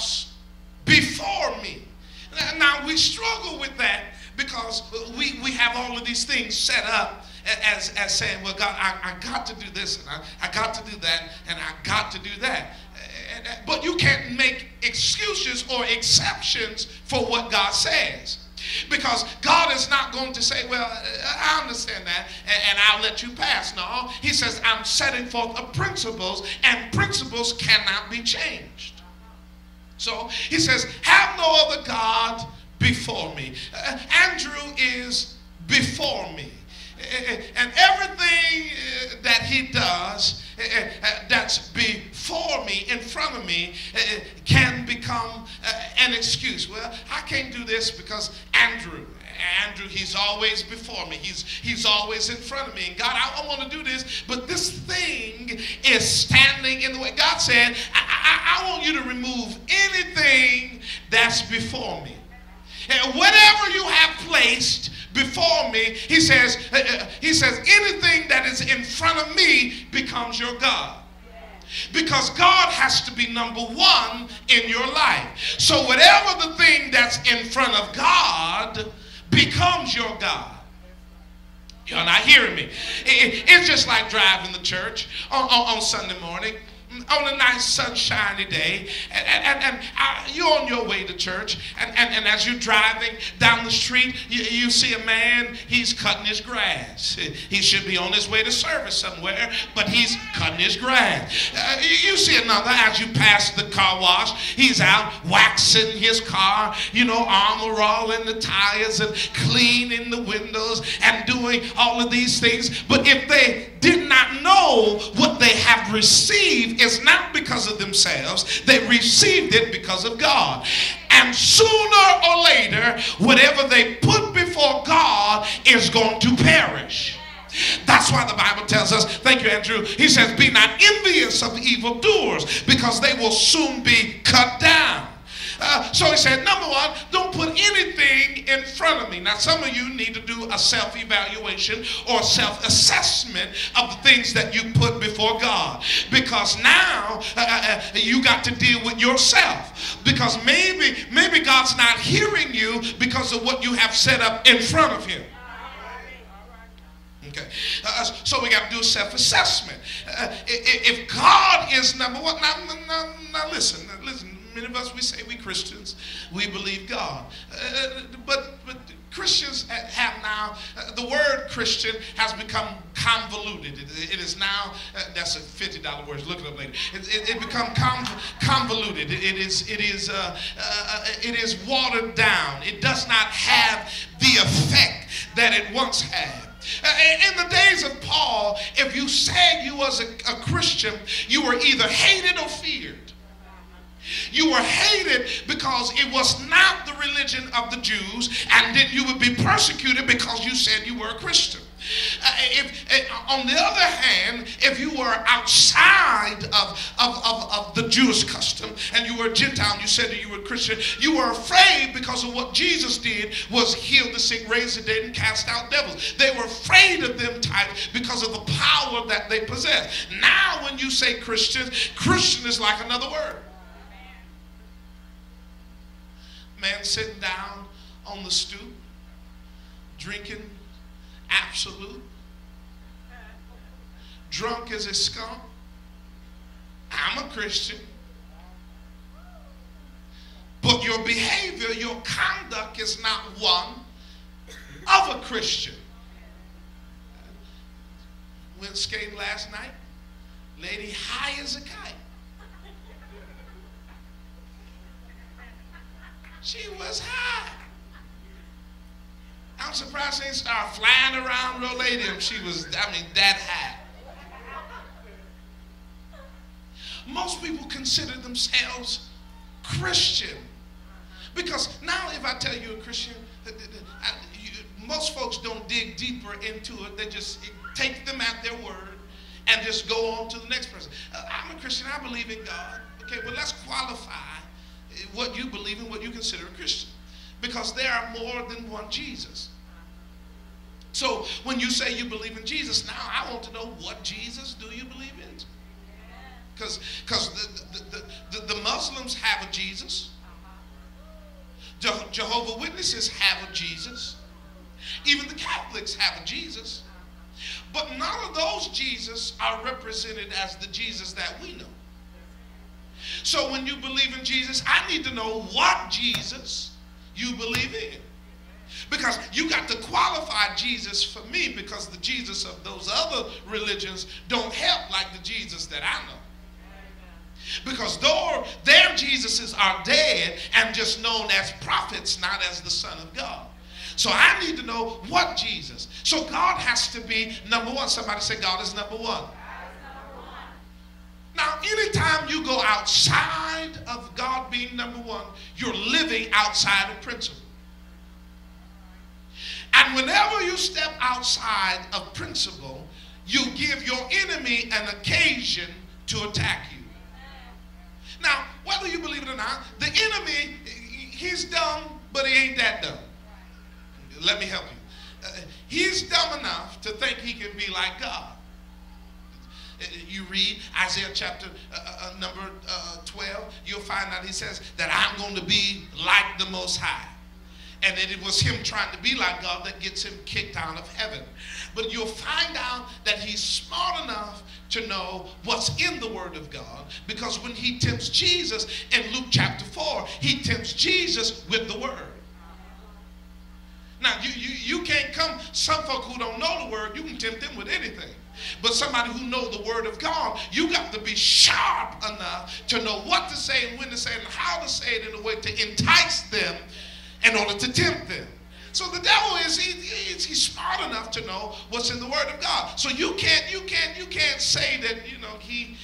house before me. Now we struggle with that because we have all of these things set up as saying, well, God, I got to do this, and I got to do that, and I got to do that. But you can't make excuses or exceptions for what God says. Because God is not going to say, well, I understand that, and I'll let you pass. No, he says, I'm setting forth the principles, and principles cannot be changed. So he says, have no other God before me. Andrew is before me. And everything that he does that's before me, in front of me, can become an excuse. Well, I can't do this because Andrew, he's always before me. He's always in front of me. And God, I want to do this, but this thing is standing in the way. God said, I want you to remove anything that's before me. And whatever you have placed before me, he says, anything that is in front of me becomes your God. Because God has to be number one in your life. So whatever the thing that's in front of God becomes your God. You're not hearing me. It's just like driving to church on Sunday morning. On a nice sunshiny day, and you're on your way to church, and as you're driving down the street, you see a man, he's cutting his grass. He should be on his way to service somewhere, but he's cutting his grass. You see another, as you pass the car wash, he's out waxing his car, armor all in the tires and cleaning the windows and doing all of these things. But if they did not know what they have received, it's not because of themselves. They received it because of God. And sooner or later, whatever they put before God is going to perish. That's why the Bible tells us, thank you, Andrew, he says, be not envious of evildoers, because they will soon be cut down. So he said, number one, don't put anything in front of me. Now, some of you need to do a self-evaluation or self-assessment of the things that you put before God. Because now you got to deal with yourself. Because maybe God's not hearing you because of what you have set up in front of him. Okay, so we got to do a self-assessment. If God is number one, now listen. Many of us, we say we Christians, we believe God. But Christians have now, the word Christian has become convoluted. It is now, that's a $50 word, look it up later. It become convoluted. It is watered down. It does not have the effect that it once had. In the days of Paul, if you said you was a Christian, you were either hated or feared. You were hated because it was not the religion of the Jews, and then you would be persecuted because you said you were a Christian. On the other hand, if you were outside of the Jewish custom and you were a Gentile and you said that you were a Christian, you were afraid because of what Jesus did was heal the sick, raise the dead, and cast out devils. They were afraid of them types because of the power that they possess. Now when you say Christian, Christian is like another word. Man sitting down on the stoop, drinking Absolute, drunk as a skunk. I'm a Christian. But your behavior, your conduct is not one of a Christian. Went skating last night, lady high as a kite. She was high. I'm surprised she didn't start flying around real lady. She was, that high. Most people consider themselves Christian. Because now if I tell you a Christian, most folks don't dig deeper into it. They just take them at their word and just go on to the next person. I'm a Christian. I believe in God. Okay, well, let's qualify what you believe in, what you consider a Christian. Because there are more than one Jesus. So when you say you believe in Jesus, now I want to know, what Jesus do you believe in? Because the Muslims have a Jesus. Jehovah's Witnesses have a Jesus. Even the Catholics have a Jesus. But none of those Jesus are represented as the Jesus that we know. So when you believe in Jesus, I need to know what Jesus you believe in. Because you got to qualify Jesus for me, because the Jesus of those other religions don't help like the Jesus that I know. Because their Jesuses are dead and just known as prophets, not as the Son of God. So I need to know what Jesus. So God has to be number one. Somebody say God is number one. Now, anytime you go outside of God being number one, you're living outside of principle. And whenever you step outside of principle, you give your enemy an occasion to attack you. Now, whether you believe it or not, the enemy, he's dumb, but he ain't that dumb. Let me help you. He's dumb enough to think he can be like God. You read Isaiah chapter number 12, you'll find out he says that I'm going to be like the Most High. And that it was him trying to be like God that gets him kicked out of heaven. But you'll find out that he's smart enough to know what's in the Word of God, because when he tempts Jesus in Luke chapter 4, he tempts Jesus with the Word. Now, you can't come, some folk who don't know the Word, you can tempt them with anything. But somebody who knows the Word of God, you got to be sharp enough to know what to say and when to say it and how to say it in a way to entice them in order to tempt them. So the devil he's smart enough to know what's in the Word of God. So you can't say that, you know, he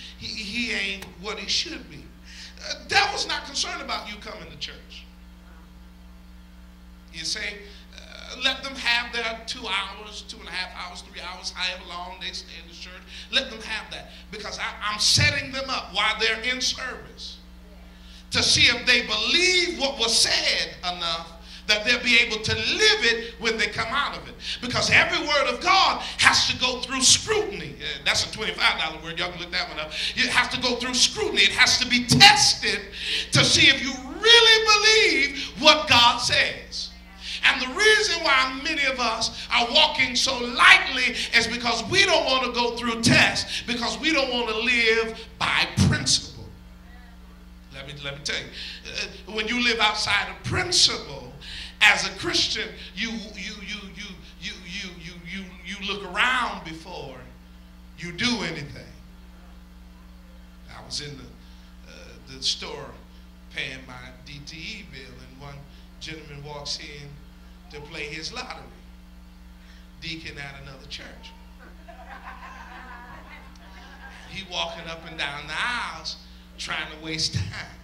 ain't what he should be. The devil's not concerned about you coming to church. You say, let them have their 2 hours, 2.5 hours, 3 hours, however long they stay in the church. Let them have that, because I'm setting them up while they're in service to see if they believe what was said enough that they'll be able to live it when they come out of it. Because every word of God has to go through scrutiny. That's a $25 word. Y'all can look that one up. It has to go through scrutiny. It has to be tested to see if you really believe what God says. And the reason why many of us are walking so lightly is because we don't want to go through tests, because we don't want to live by principle. Let me tell you, when you live outside of principle, as a Christian, you look around before you do anything. I was in the store paying my DTE bill, and one gentleman walks in to play his lottery. Deacon at another church. He walking up and down the aisles trying to waste time.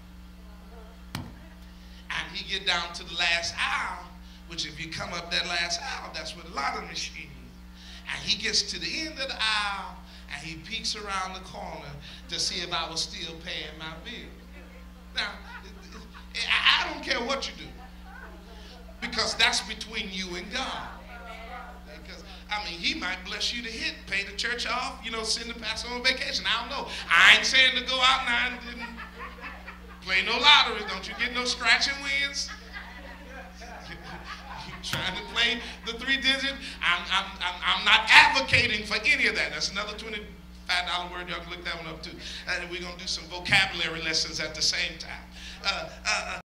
And he get down to the last aisle, which if you come up that last aisle, that's where the lottery machine is. And he gets to the end of the aisle, and he peeks around the corner to see if I was still paying my bill. Now, I don't care what you do, because that's between you and God. Because, I mean, he might bless you to pay the church off, you know, send the pastor on vacation. I don't know. I ain't saying to go out now and didn't play no lottery. Don't you get no scratching wins? You trying to play the 3-digit? I'm not advocating for any of that. That's another $25 word. Y'all can look that one up too. And we're going to do some vocabulary lessons at the same time.